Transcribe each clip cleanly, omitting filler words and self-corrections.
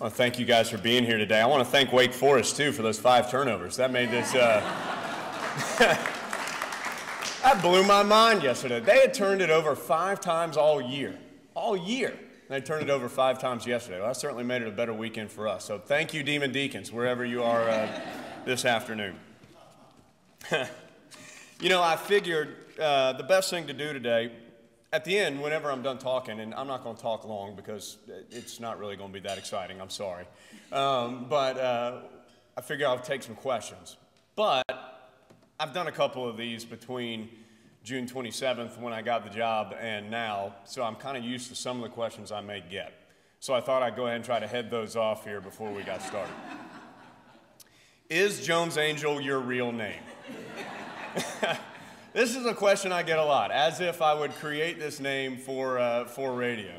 I want to thank you guys for being here today. I want to thank Wake Forest, too, for those 5 turnovers. That made this, that blew my mind yesterday. They had turned it over 5 times all year. All year. They turned it over 5 times yesterday. Well, that certainly made it a better weekend for us. So thank you, Demon Deacons, wherever you are this afternoon. You know, I figured the best thing to do today, at the end, whenever I'm done talking, and I'm not going to talk long because it's not really going to be that exciting, I'm sorry. But I figure I'll take some questions. But I've done a couple of these between June 27th when I got the job and now, so I'm kind of used to some of the questions I may get. So I thought I'd go ahead and try to head those off here before we got started. Is Jones Angell your real name? This is a question I get a lot, as if I would create this name for radio.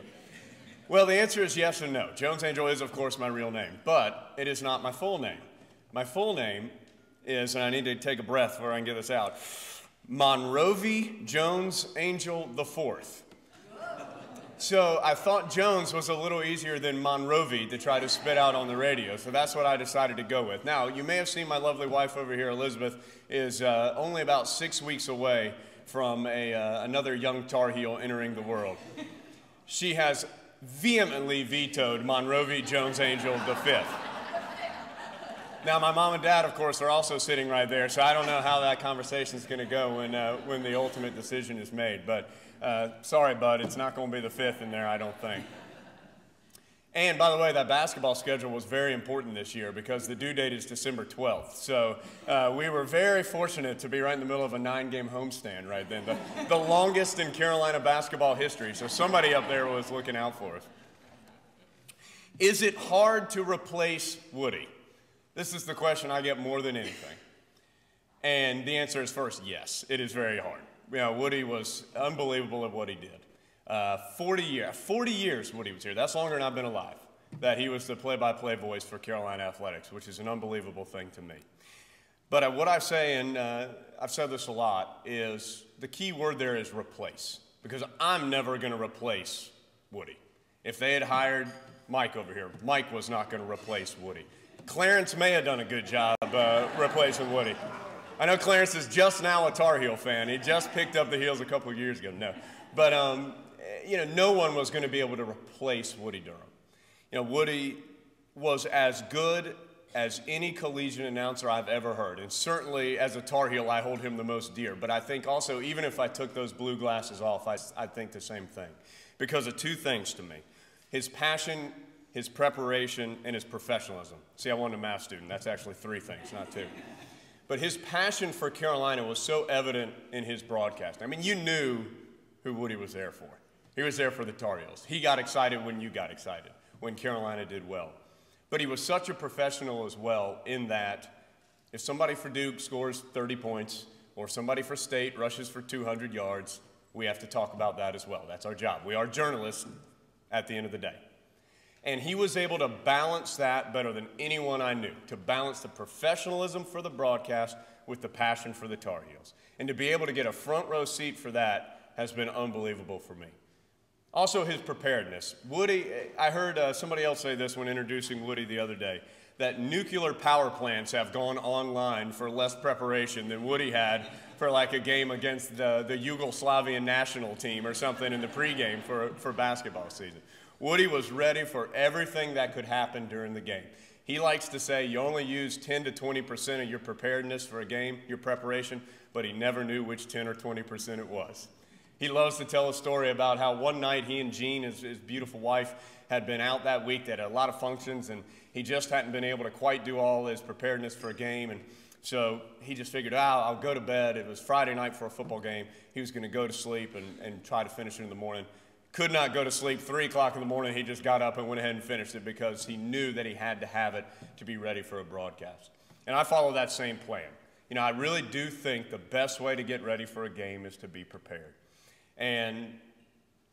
Well, the answer is yes and no. Jones Angell is, of course, my real name, but it is not my full name. My full name is, and I need to take a breath before I can get this out, Monrovie Jones Angell IV. So I thought Jones was a little easier than Monrovie to try to spit out on the radio, so that's what I decided to go with. Now, you may have seen my lovely wife over here, Elizabeth, is only about 6 weeks away from another young Tar Heel entering the world. She has vehemently vetoed Monrovie Jones Angell V. Now, my mom and dad, of course, are also sitting right there, so I don't know how that conversation is going to go when the ultimate decision is made. But sorry, bud, it's not going to be the 5th in there, I don't think. And, by the way, that basketball schedule was very important this year because the due date is December 12th. So we were very fortunate to be right in the middle of a 9-game homestand right then, the longest in Carolina basketball history. So somebody up there was looking out for us. Is it hard to replace Woody? This is the question I get more than anything. And the answer is first, yes, it is very hard. You know, Woody was unbelievable at what he did. 40 years Woody was here. That's longer than I've been alive, that he was the play-by-play voice for Carolina athletics, which is an unbelievable thing to me. But what I say, and I've said this a lot, is the key word there is replace, because I'm never going to replace Woody. If they had hired Mike over here, Mike was not going to replace Woody. Clarence may have done a good job replacing Woody. I know Clarence is just now a Tar Heel fan. He just picked up the Heels a couple of years ago. No. But, you know, no one was going to be able to replace Woody Durham. You know, Woody was as good as any collegiate announcer I've ever heard. And certainly as a Tar Heel, I hold him the most dear. But I think also, even if I took those blue glasses off, I'd think the same thing. Because of 2 things to me. His passion, his preparation, and his professionalism. See, I wasn't a math student. That's actually 3 things, not 2. But his passion for Carolina was so evident in his broadcast. I mean, you knew who Woody was there for. He was there for the Tar Heels. He got excited when you got excited, when Carolina did well. But he was such a professional as well in that if somebody for Duke scores 30 points or somebody for State rushes for 200 yards, we have to talk about that as well. That's our job. We are journalists at the end of the day. And he was able to balance that better than anyone I knew, to balance the professionalism for the broadcast with the passion for the Tar Heels. And to be able to get a front row seat for that has been unbelievable for me. Also, his preparedness. Woody, I heard somebody else say this when introducing Woody the other day, that nuclear power plants have gone online for less preparation than Woody had for like a game against the Yugoslavian national team or something in the pregame for basketball season. Woody was ready for everything that could happen during the game. He likes to say you only use 10 to 20% of your preparedness for a game, your preparation, but he never knew which 10 or 20% it was. He loves to tell a story about how one night he and Jean, his beautiful wife, had been out that week. They had a lot of functions, and he just hadn't been able to quite do all his preparedness for a game. And so he just figured, I'll go to bed. It was Friday night for a football game. He was going to go to sleep and try to finish it in the morning. Could not go to sleep. 3 o'clock in the morning, he just got up and went ahead and finished it because he knew that he had to have it to be ready for a broadcast. And I follow that same plan. You know, I really do think the best way to get ready for a game is to be prepared. And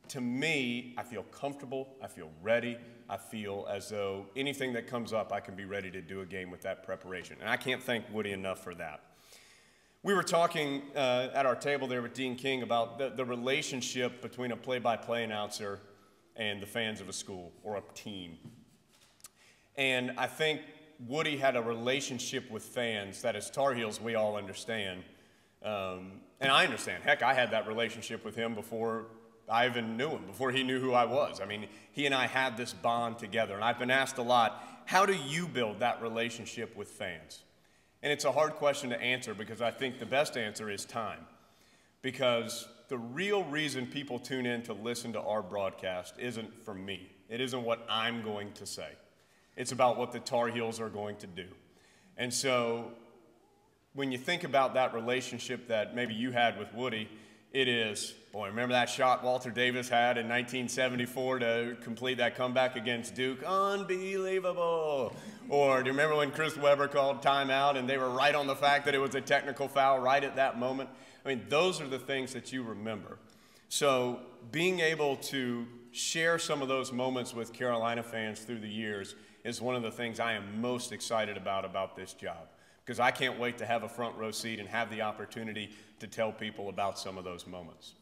to me, I feel comfortable, I feel ready, I feel as though anything that comes up, I can be ready to do a game with that preparation. And I can't thank Woody enough for that. We were talking at our table there with Dean King about the relationship between a play-by-play announcer and the fans of a school or a team. And I think Woody had a relationship with fans that as Tar Heels we all understand. And I understand. Heck, I had that relationship with him before I even knew him, before he knew who I was. I mean, he and I had this bond together. And I've been asked a lot, how do you build that relationship with fans? And it's a hard question to answer because I think the best answer is time. Because the real reason people tune in to listen to our broadcast isn't from me. It isn't what I'm going to say. It's about what the Tar Heels are going to do. And so when you think about that relationship that maybe you had with Woody, it is, boy, remember that shot Walter Davis had in 1974 to complete that comeback against Duke? Unbelievable. Or do you remember when Chris Webber called timeout and they were right on the fact that it was a technical foul right at that moment? I mean, those are the things that you remember. So being able to share some of those moments with Carolina fans through the years is one of the things I am most excited about this job. Because I can't wait to have a front row seat and have the opportunity to tell people about some of those moments.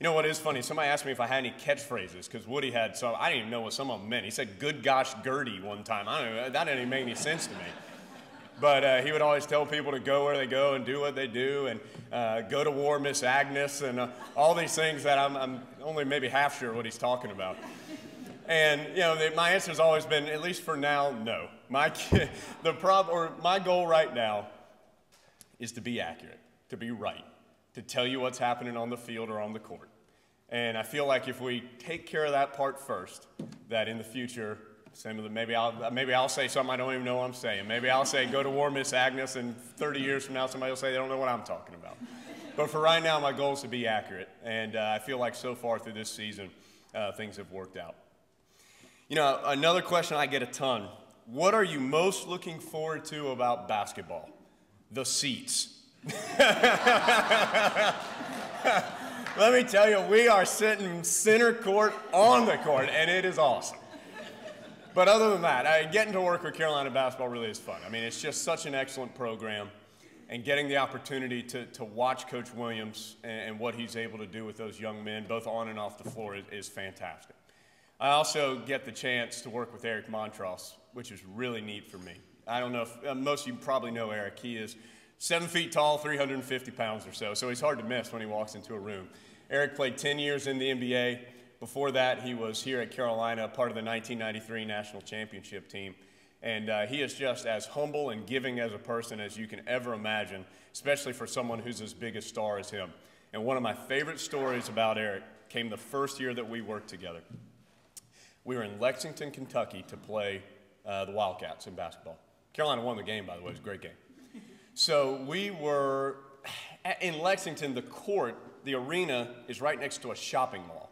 You know what is funny? Somebody asked me if I had any catchphrases, because Woody had some. I didn't even know what some of them meant. He said, "Good gosh, Gertie," one time. I don't know, that didn't even make any sense to me. But he would always tell people to go where they go and do what they do, and go to war, Miss Agnes, and all these things that I'm only maybe half sure what he's talking about. And, you know, my answer has always been, at least for now, no. My goal right now is to be accurate, to be right, to tell you what's happening on the field or on the court. And I feel like if we take care of that part first, that in the future, maybe I'll say something I don't even know what I'm saying. Maybe I'll say, go to war, Miss Agnes, and 30 years from now, somebody will say they don't know what I'm talking about. But for right now, my goal is to be accurate. And I feel like so far through this season, things have worked out. You know, another question I get a ton, what are you most looking forward to about basketball? The seats. Let me tell you, we are sitting center court on the court, and it is awesome. But other than that, getting to work with Carolina basketball really is fun. I mean, it's just such an excellent program, and getting the opportunity to watch Coach Williams and what he's able to do with those young men, both on and off the floor, is fantastic. I also get the chance to work with Eric Montross, which is really neat for me. I don't know if most of you probably know Eric. He is 7 feet tall, 350 pounds or so he's hard to miss when he walks into a room. Eric played 10 years in the NBA. Before that, he was here at Carolina, part of the 1993 National Championship team. And he is just as humble and giving as a person as you can ever imagine, especially for someone who's as big a star as him. And one of my favorite stories about Eric came the first year that we worked together. We were in Lexington, Kentucky to play the Wildcats in basketball. Carolina won the game, by the way. It was a great game. So we were in Lexington. The court, the arena, is right next to a shopping mall,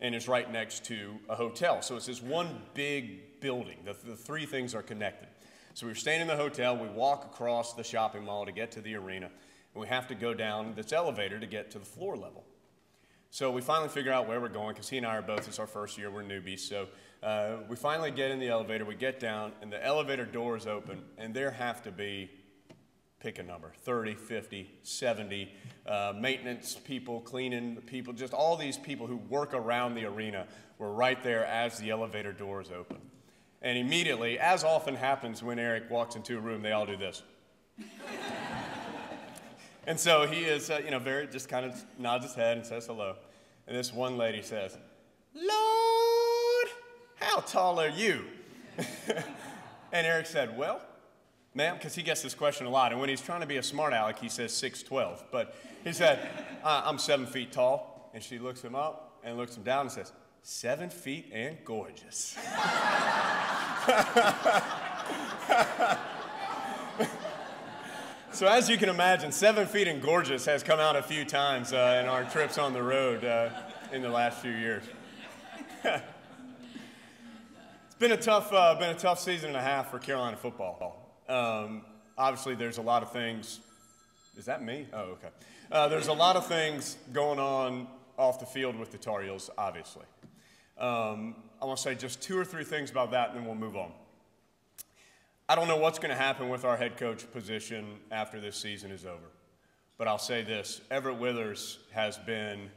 and it's right next to a hotel. So it's this one big building. The three things are connected. So we were staying in the hotel. We walk across the shopping mall to get to the arena, and we have to go down this elevator to get to the floor level. So we finally figure out where we're going, because he and I are both, it's our first year, we're newbies. So we finally get in the elevator, we get down, and the elevator doors open, and there have to be, pick a number, 30, 50, 70 maintenance people, cleaning people, just all these people who work around the arena were right there as the elevator doors open. And immediately, as often happens when Eric walks into a room, they all do this. And so he is, very, just kind of nods his head and says hello. And this one lady says, "Lord, how tall are you?" And Eric said, "Well, ma'am," because he gets this question a lot. And when he's trying to be a smart aleck, he says 6'12". But he said, "I'm 7 feet tall." And she looks him up and looks him down and says, 7 feet and gorgeous. So as you can imagine, 7 feet and gorgeous has come out a few times in our trips on the road in the last few years. It's been a tough season and a half for Carolina football. Obviously, there's a lot of things. Is that me? Oh, okay. There's a lot of things going on off the field with the Tar Heels, obviously. I want to say just 2 or 3 things about that, and then we'll move on. I don't know what's going to happen with our head coach position after this season is over. But I'll say this, Everett Withers has been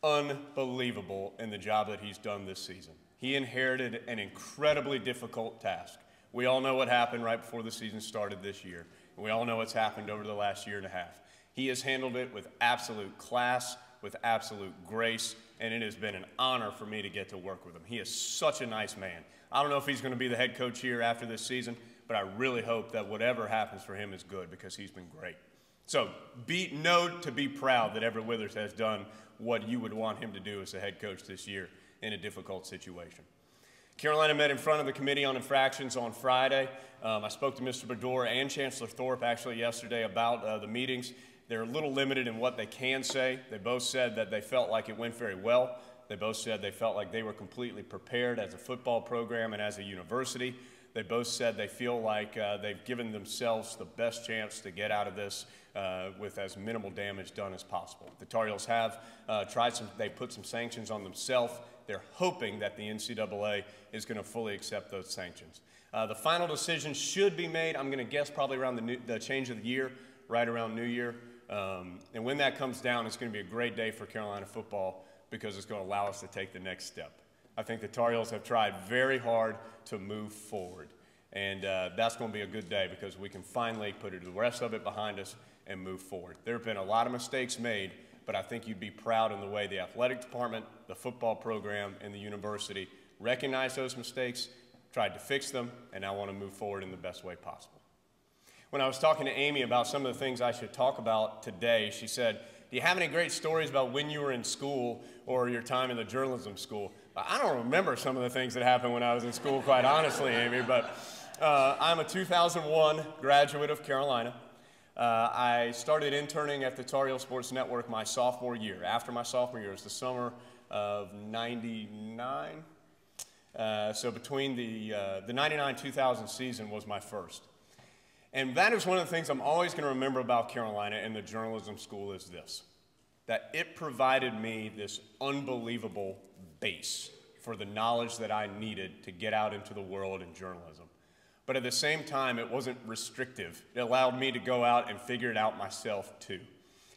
unbelievable in the job that he's done this season. He inherited an incredibly difficult task. We all know what happened right before the season started this year. And we all know what's happened over the last year and a half. He has handled it with absolute class, with absolute grace, and it has been an honor for me to get to work with him. He is such a nice man. I don't know if he's going to be the head coach here after this season, but I really hope that whatever happens for him is good because he's been great. So know to be proud that Everett Withers has done what you would want him to do as a head coach this year in a difficult situation. Carolina met in front of the Committee on Infractions on Friday. I spoke to Mr. Bedore and Chancellor Thorpe actually yesterday about the meetings. They're a little limited in what they can say. They both said that they felt like it went very well. They both said they felt like they were completely prepared as a football program and as a university. They both said they feel like they've given themselves the best chance to get out of this with as minimal damage done as possible. The Tar Heels have they put some sanctions on themselves. They're hoping that the NCAA is going to fully accept those sanctions. The final decision should be made, I'm going to guess, probably around the change of the year, right around New Year. And when that comes down, it's going to be a great day for Carolina football because it's going to allow us to take the next step. I think the Tar Heels have tried very hard to move forward. And that's going to be a good day because we can finally put the rest of it behind us and move forward. There have been a lot of mistakes made, but I think you'd be proud in the way the athletic department, the football program, and the university recognized those mistakes, tried to fix them, and now want to move forward in the best way possible. When I was talking to Amy about some of the things I should talk about today, she said, "Do you have any great stories about when you were in school or your time in the journalism school?" I don't remember some of the things that happened when I was in school, quite honestly, Amy, but I'm a 2001 graduate of Carolina. I started interning at the Tar Heel Sports Network my sophomore year. After my sophomore year, it was the summer of '99. So between the 99-2000 season was my first. And that is one of the things I'm always going to remember about Carolina and the journalism school is this, that it provided me this unbelievable base for the knowledge that I needed to get out into the world in journalism. But at the same time, it wasn't restrictive. It allowed me to go out and figure it out myself too.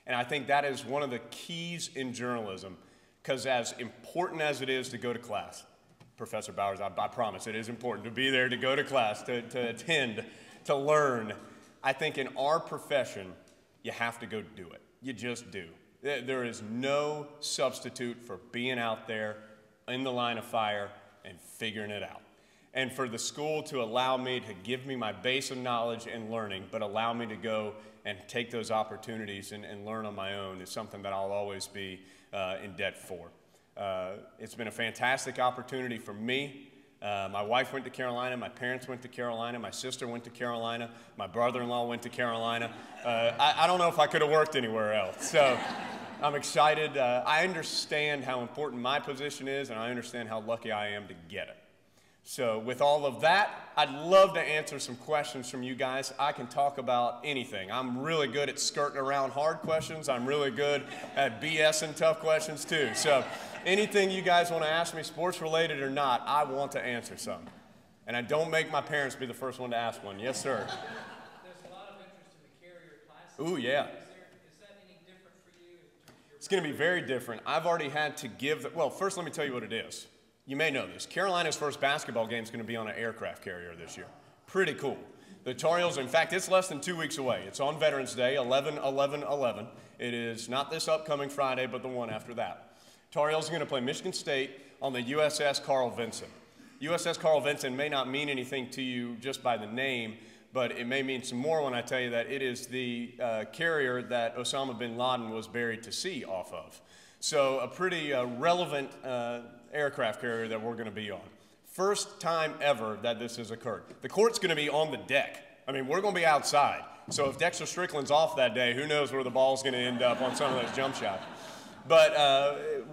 And I think that is one of the keys in journalism, because as important as it is to go to class, Professor Bowers, I promise it is important to be there, to go to class, to attend, to learn. I think in our profession, you have to go do it. You just do. There is no substitute for being out there in the line of fire and figuring it out. And for the school to allow me to give me my base of knowledge and learning, but allow me to go and take those opportunities and learn on my own is something that I'll always be in debt for. It's been a fantastic opportunity for me. My wife went to Carolina, my parents went to Carolina, my sister went to Carolina, my brother-in-law went to Carolina. I don't know if I could have worked anywhere else. So I'm excited. I understand how important my position is, and I understand how lucky I am to get it. So with all of that, I'd love to answer some questions from you guys. I can talk about anything. I'm really good at skirting around hard questions. I'm really good at BSing tough questions too. So anything you guys want to ask me, sports related or not, I want to answer some. And I don't make my parents be the first one to ask one. Yes, sir. There's a lot of interest in the carrier classes. Ooh, yeah. Is that any different for you? It's going to be very different. I've already had to give, well, first let me tell you what it is. You may know this. Carolina's first basketball game is going to be on an aircraft carrier this year. Pretty cool. The Tar Heels, in fact, it's less than 2 weeks away. It's on Veterans Day, 11/11/11. It is not this upcoming Friday, but the one after that. Tar Heels are going to play Michigan State on the USS Carl Vinson. USS Carl Vinson may not mean anything to you just by the name, but it may mean some more when I tell you that it is the carrier that Osama bin Laden was buried to sea off of. So a pretty relevant aircraft carrier that we're going to be on. First time ever that this has occurred. The court's going to be on the deck. I mean, we're going to be outside. So if Dexter Strickland's off that day, who knows where the ball's going to end up on some of those jump shots. But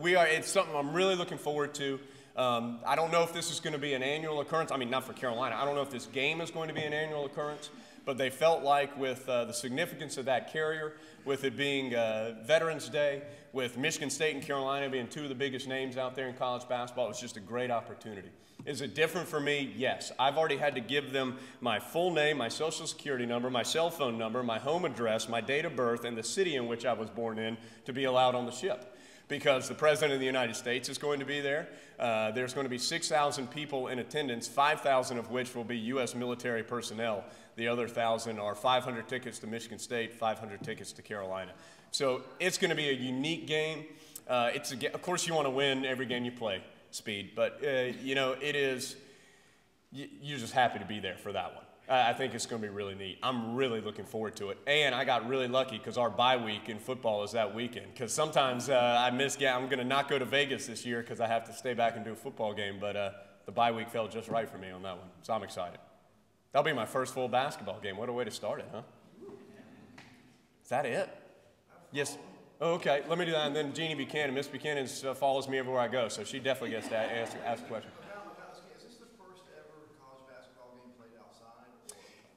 it's something I'm really looking forward to. I don't know if this is going to be an annual occurrence. I mean, not for Carolina. I don't know if this game is going to be an annual occurrence. But they felt like with the significance of that carrier, with it being Veterans Day, with Michigan State and Carolina being two of the biggest names out there in college basketball, it was just a great opportunity. Is it different for me? Yes. I've already had to give them my full name, my social security number, my cell phone number, my home address, my date of birth, and the city in which I was born in to be allowed on the ship. because the President of the United States is going to be there. There's going to be 6,000 people in attendance, 5,000 of which will be U.S. military personnel. The other 1,000 are 500 tickets to Michigan State, 500 tickets to Carolina. So it's going to be a unique game. Of course, you want to win every game you play, Speed, but it is. You're just happy to be there for that one. I think it's going to be really neat. I'm really looking forward to it. And I got really lucky because our bye week in football is that weekend. Because sometimes I miss. I'm going to not go to Vegas this year because I have to stay back and do a football game. But the bye week fell just right for me on that one. So I'm excited. That'll be my first full basketball game. What a way to start it, huh? Is that it? Yes. Oh, okay. Let me do that. And then Jeannie Buchanan. Miss Buchanan follows me everywhere I go. So she definitely gets to ask a question.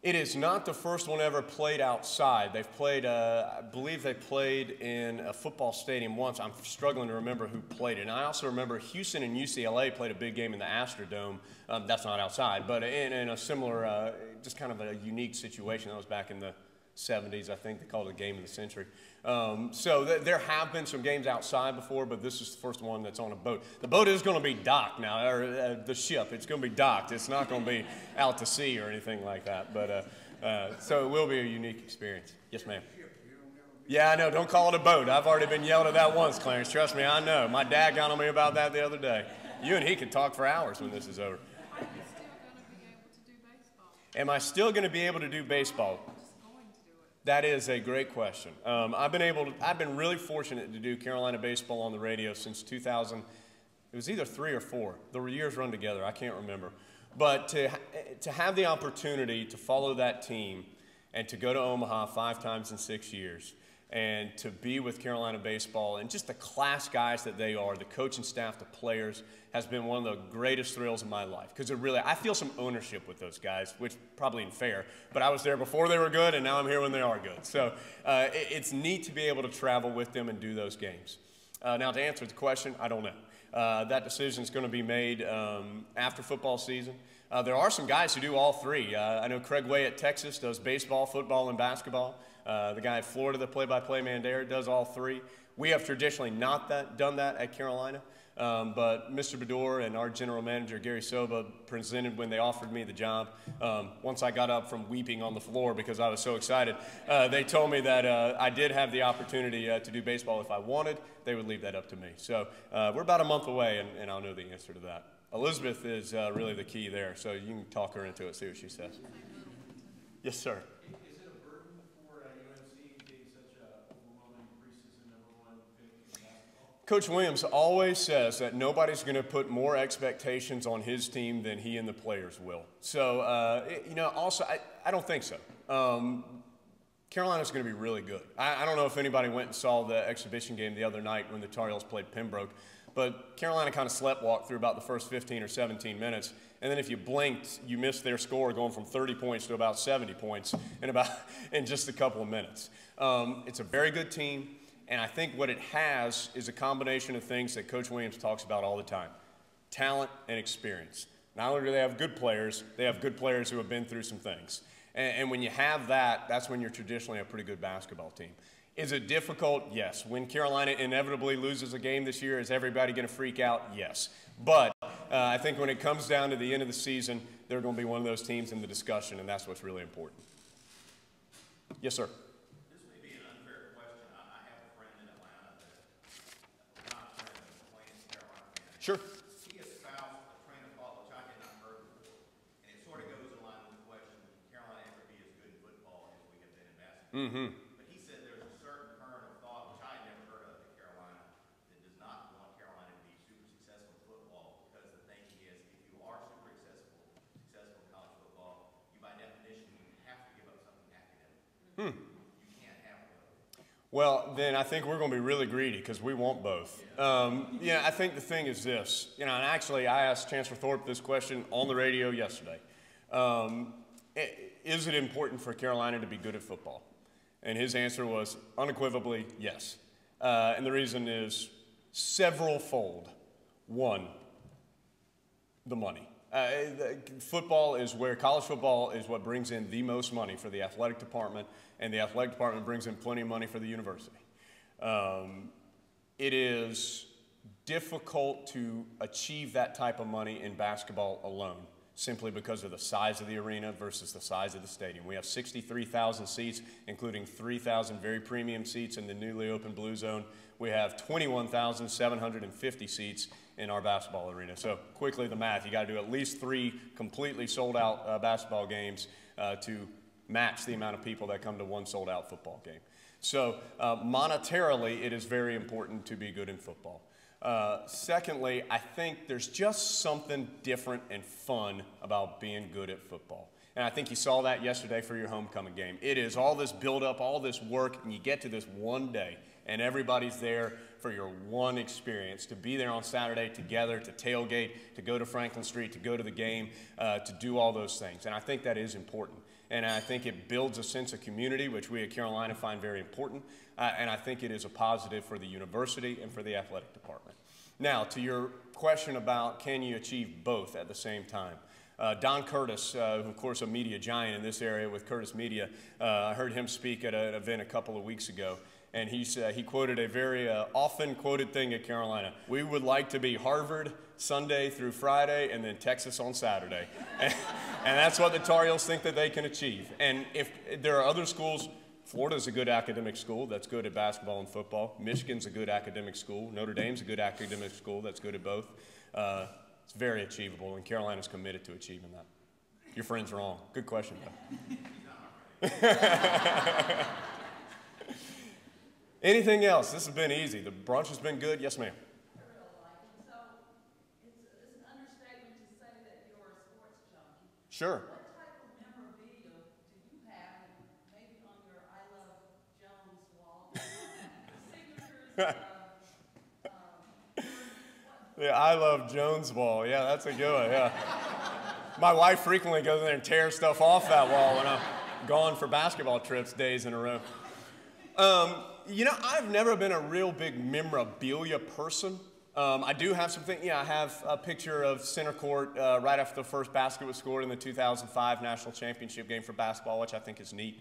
It is not the first one ever played outside. They've played, I believe they played in a football stadium once. I'm struggling to remember who played it. And I also remember Houston and UCLA played a big game in the Astrodome. That's not outside, but in a similar, just kind of a unique situation. That was back in the 70s, I think. They called it the game of the century. So there have been some games outside before, but this is the first one that's on a boat. The boat is going to be docked now, or the ship. It's going to be docked. It's not going to be out to sea or anything like that. But so it will be a unique experience. Yes, ma'am. Yeah, I know. Don't call it a boat. I've already been yelled at that once, Clarence. Trust me, I know. My dad got on me about that the other day. You and he could talk for hours when this is over. Am I still going to be able to do baseball? That is a great question. I've been really fortunate to do Carolina baseball on the radio since 2000. It was either 3 or 4. The years run together. I can't remember. But to have the opportunity to follow that team and to go to Omaha 5 times in 6 years and to be with Carolina baseball and just the class guys that they are, the coaching staff, the players, has been one of the greatest thrills of my life. Because I feel some ownership with those guys, which probably isn't fair, but I was there before they were good, and now I'm here when they are good. So it's neat to be able to travel with them and do those games. Now, to answer the question, I don't know. That decision is going to be made after football season. There are some guys who do all 3. I know Craig Way at Texas does baseball, football, and basketball. The guy at Florida, the play-by-play man there, does all 3. We have traditionally not done that at Carolina, but Mr. Bedore and our general manager, Gary Soba, presented when they offered me the job. Once I got up from weeping on the floor because I was so excited, they told me that I did have the opportunity to do baseball if I wanted. They would leave that up to me. So we're about a month away, and I'll know the answer to that. Elizabeth is really the key there, so you can talk her into it, see what she says. Yes, sir. Is it a burden for UNC being such a overwhelming preseason #1 pick in basketball? Coach Williams always says that nobody's going to put more expectations on his team than he and the players will. So, also, I don't think so. Carolina's going to be really good. I don't know if anybody went and saw the exhibition game the other night when the Tar Heels played Pembroke, but Carolina kind of sleptwalked through about the first 15 or 17 minutes. And then if you blinked, you missed their score going from 30 points to about 70 points in just a couple of minutes. It's a very good team, and I think what it has is a combination of things that Coach Williams talks about all the time: talent and experience. Not only do they have good players, they have good players who have been through some things. And when you have that, that's when you're traditionally a pretty good basketball team. Is it difficult? Yes. When Carolina inevitably loses a game this year, is everybody going to freak out? Yes. But I think when it comes down to the end of the season, they're going to be one of those teams in the discussion, and that's what's really important. Yes, sir. This may be an unfair question. I have a friend in Atlanta that's not a friend of the Plains Carolina fan. Sure. He espoused a train of thought which I had not heard before, and it sort of goes in line with the question: can Carolina ever be as good in football as we have been in basketball? Mm-hmm. But he said there's a certain current of thought which I had never heard of at Carolina that does not want Carolina to be super successful in football, because the thinking is if you are super successful in college football, you by definition have to give up something academic. You can't have both. Well, then I think we're going to be really greedy because we want both. I think the thing is this. And actually I asked Chancellor Thorpe this question on the radio yesterday. Is it important for Carolina to be good at football? And his answer was unequivocally yes. And the reason is several-fold. One, the money. College football is what brings in the most money for the athletic department, and the athletic department brings in plenty of money for the university. it is difficult to achieve that type of money in basketball alone, simply because of the size of the arena versus the size of the stadium. We have 63,000 seats, including 3,000 very premium seats in the newly opened Blue Zone. We have 21,750 seats in our basketball arena. So quickly the math, you got to do at least 3 completely sold out basketball games to match the amount of people that come to one sold out football game. So monetarily, it is very important to be good in football. Secondly, I think there's just something different and fun about being good at football. And I think you saw that yesterday for your homecoming game. It is all this build-up, all this work, and you get to this one day, and everybody's there for your one experience, to be there on Saturday together, to tailgate, to go to Franklin Street, to go to the game, to do all those things. And I think that is important. And I think it builds a sense of community, which we at Carolina find very important. And I think it is a positive for the university and for the athletic department. Now, to your question about can you achieve both at the same time. Don Curtis, who of course a media giant in this area with Curtis Media, I heard him speak at an event a couple of weeks ago. And he quoted a very often quoted thing at Carolina. We would like to be Harvard Sunday through Friday and then Texas on Saturday. And that's what the Tar Heels think that they can achieve. And if there are other schools, Florida's a good academic school that's good at basketball and football. Michigan's a good academic school. Notre Dame's a good academic school that's good at both. It's very achievable, and Carolina's committed to achieving that. Your friend's wrong. Good question, though. Anything else? This has been easy. The brunch has been good. Yes, ma'am. I really like it. So it's an understatement to say that you're a sports junkie. Sure. What type of memorabilia do you have, maybe on your I Love Jones wall? Signatures Yeah, I Love Jones wall. Yeah, that's a good one. Yeah. My wife frequently goes in there and tears stuff off that wall when I'm gone for basketball trips days in a row. You know, I've never been a real big memorabilia person. I do have something. Yeah, I have a picture of center court right after the first basket was scored in the 2005 national championship game for basketball, which I think is neat.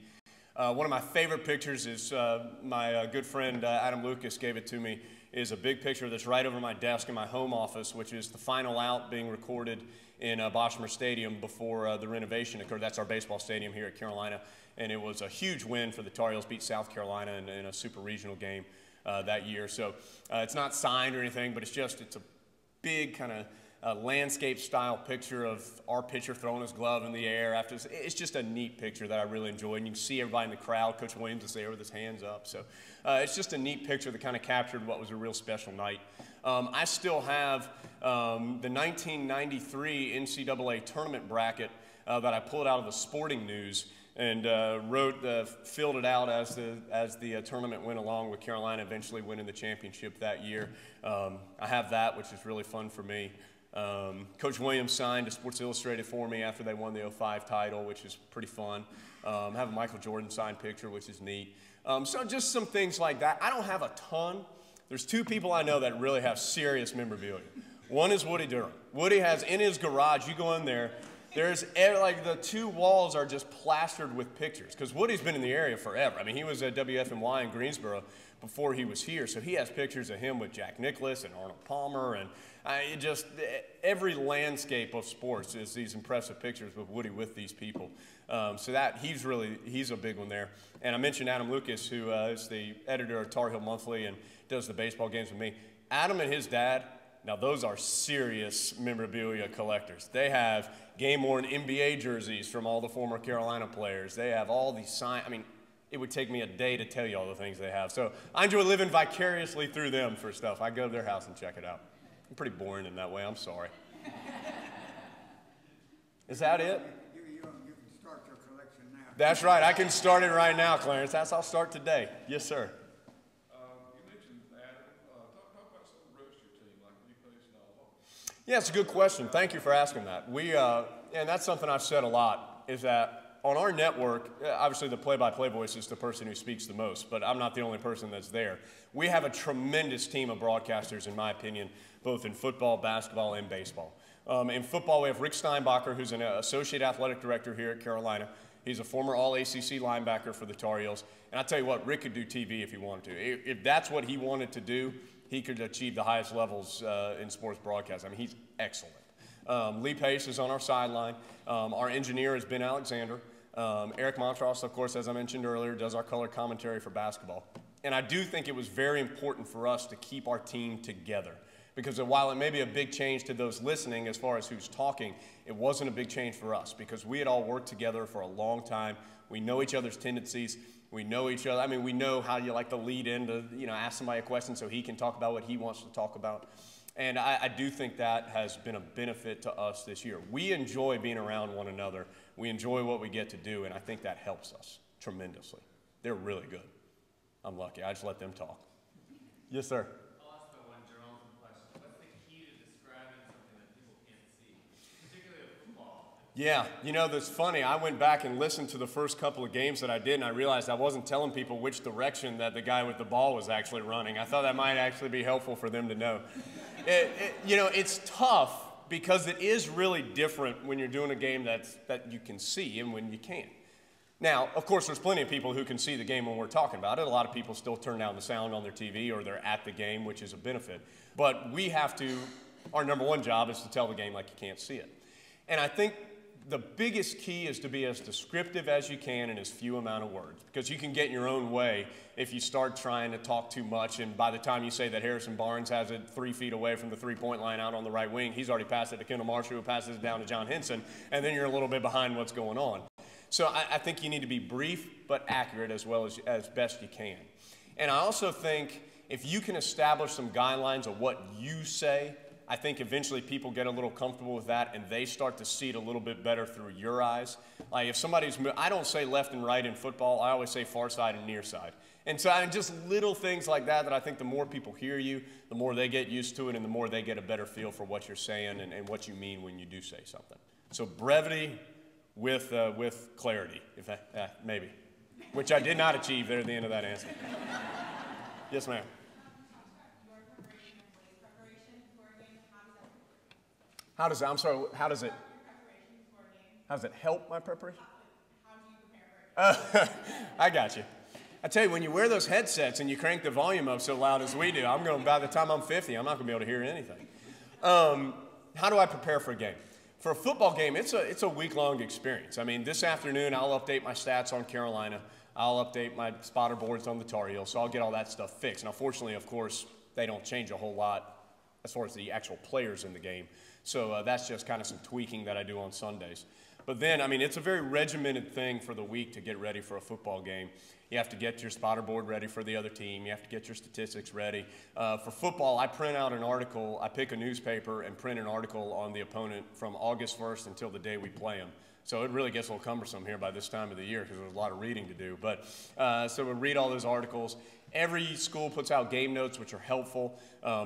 One of my favorite pictures is my good friend Adam Lucas gave it to me, is a big picture that's right over my desk in my home office, which is the final out being recorded in Boschmer Stadium before the renovation occurred. That's our baseball stadium here at Carolina. And it was a huge win for the Tar Heels, beat South Carolina in a super regional game that year. So it's not signed or anything, but it's a big kind of landscape style picture of our pitcher throwing his glove in the air after. It's just a neat picture that I really enjoyed. And you can see everybody in the crowd. Coach Williams is there with his hands up. So it's just a neat picture that kind of captured what was a real special night. I still have the 1993 NCAA tournament bracket that I pulled out of the Sporting News and filled it out as the tournament went along, with Carolina eventually winning the championship that year. I have that, which is really fun for me. Coach Williams signed to Sports Illustrated for me after they won the 05 title, which is pretty fun. I have a Michael Jordan signed picture, which is neat. So just some things like that. I don't have a ton. There's 2 people I know that really have serious memorabilia. One is Woody Durham. Woody has in his garage, you go in there, there's like the 2 walls are just plastered with pictures, because Woody's been in the area forever. I mean, he was at WFMY in Greensboro before he was here, so he has pictures of him with Jack Nicklaus and Arnold Palmer, and every landscape of sports is these impressive pictures with Woody with these people. So that he's a big one there. And I mentioned Adam Lucas, who is the editor of Tar Heel Monthly and does the baseball games with me. Adam and his dad, now those are serious memorabilia collectors. They have game-worn NBA jerseys from all the former Carolina players. They have all these signs. I mean, it would take me a day to tell you all the things they have. So I enjoy living vicariously through them for stuff. I go to their house and check it out. I'm pretty boring in that way. I'm sorry. Is that it? You can start your collection now. That's right. I can start it right now, Clarence. I'll start today. Yes, sir. You mentioned Adam. Talk about some of the rest of your team, like you place and all. Yeah, it's a good question. Thank you for asking that. And that's something I've said a lot, is that on our network, obviously the play-by-play voice is the person who speaks the most, but I'm not the only person that's there. We have a tremendous team of broadcasters, in my opinion, both in football, basketball, and baseball. In football, we have Rick Steinbacher, who's an associate athletic director here at Carolina. He's a former All-ACC linebacker for the Tar Heels. And I tell you what, Rick could do TV if he wanted to. If that's what he wanted to do, he could achieve the highest levels in sports broadcast. I mean, he's excellent. Lee Pace is on our sideline. Our engineer is Ben Alexander. Eric Montross, of course, as I mentioned earlier, does our color commentary for basketball. And I do think it was very important for us to keep our team together. Because while it may be a big change to those listening as far as who's talking, it wasn't a big change for us because we had all worked together for a long time. We know each other's tendencies. We know each other. I mean, we know how you like to lead in to, ask somebody a question so he can talk about what he wants to talk about. And I do think that has been a benefit to us this year. We enjoy being around one another. We enjoy what we get to do, and I think that helps us tremendously. They're really good. I'm lucky. I just let them talk. Yes, sir. I'll ask the one journalism question. What's the key to describing something that people can't see, particularly with football? Yeah, that's funny. I went back and listened to the first couple of games that I did, and I realized I wasn't telling people which direction that the guy with the ball was actually running. I thought that might actually be helpful for them to know. It's tough because it is really different when you're doing a game that you can see and when you can't. Now, of course, there's plenty of people who can see the game when we're talking about it. A lot of people still turn down the sound on their TV or they're at the game, which is a benefit. But we have to, our number one job is to tell the game like you can't see it. And I think the biggest key is to be as descriptive as you can in as few amount of words, because you can get in your own way if you start trying to talk too much, and by the time you say that Harrison Barnes has it 3 feet away from the three-point line out on the right wing, he's already passed it to Kendall Marshall, who passes it down to John Henson, and then you're a little bit behind what's going on. So I think you need to be brief but accurate as well as best you can. And I also think if you can establish some guidelines of what you say, I think eventually people get a little comfortable with that and they start to see it a little bit better through your eyes. Like if somebody's, I don't say left and right in football, I always say far side and near side. And so just little things like that I think the more people hear you, the more they get used to it and the more they get a better feel for what you're saying and what you mean when you do say something. So brevity with clarity, if that, maybe, which I did not achieve there at the end of that answer. Yes, ma'am. How does it help my preparation? How do you prepare? I got you. I tell you, when you wear those headsets and you crank the volume up so loud as we do, by the time I'm 50, I'm not going to be able to hear anything. How do I prepare for a game? For a football game, it's a week-long experience. I mean, this afternoon, I'll update my stats on Carolina. I'll update my spotter boards on the Tar Heels, so I'll get all that stuff fixed. Now, fortunately, of course, they don't change a whole lot as far as the actual players in the game. So that's just kind of some tweaking that I do on Sundays. But then, I mean, it's a very regimented thing for the week to get ready for a football game. You have to get your spotter board ready for the other team. You have to get your statistics ready. For football, I print out an article. I pick a newspaper and print an article on the opponent from August 1st until the day we play them. So it really gets a little cumbersome here by this time of the year because there's a lot of reading to do. But so we read all those articles. Every school puts out game notes, which are helpful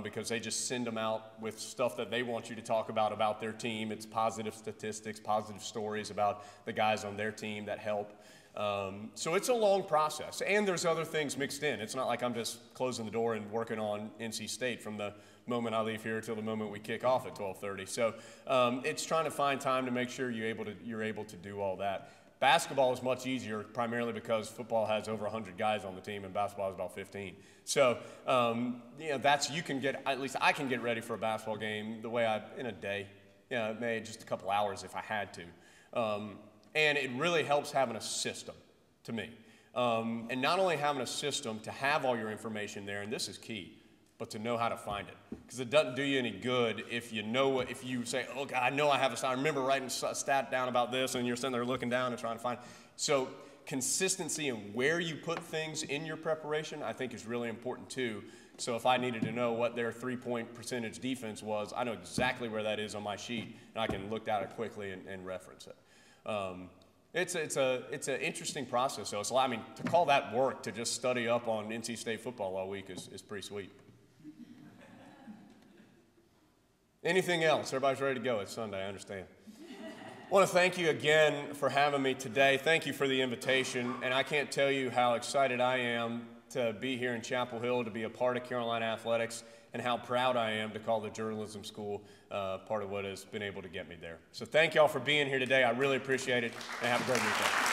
because they just send them out with stuff that they want you to talk about their team. It's positive statistics, positive stories about the guys on their team that help. So it's a long process, and there's other things mixed in. It's not like I'm just closing the door and working on NC State from the moment I leave here till the moment we kick off at 12:30. So it's trying to find time to make sure you're able to do all that. Basketball is much easier, primarily because football has over 100 guys on the team, and basketball is about 15. So at least I can get ready for a basketball game the way in a day. Maybe just a couple hours if I had to. And it really helps having a system to me. And not only having a system to have all your information there, and this is key, but to know how to find it. Because it doesn't do you any good if you say, oh, God, I know I have I remember writing a stat down about this, and you're sitting there looking down and trying to find it. So consistency in where you put things in your preparation, I think is really important too. So if I needed to know what their three-point percentage defense was, I know exactly where that is on my sheet, and I can look at it quickly and reference it. It's an interesting process. So to call that work to just study up on NC State football all week is pretty sweet. Anything else? Everybody's ready to go. It's Sunday, I understand. I want to thank you again for having me today. Thank you for the invitation, and I can't tell you how excited I am to be here in Chapel Hill, to be a part of Carolina Athletics, and how proud I am to call the journalism school part of what has been able to get me there. So thank y'all for being here today. I really appreciate it, and have a great weekend.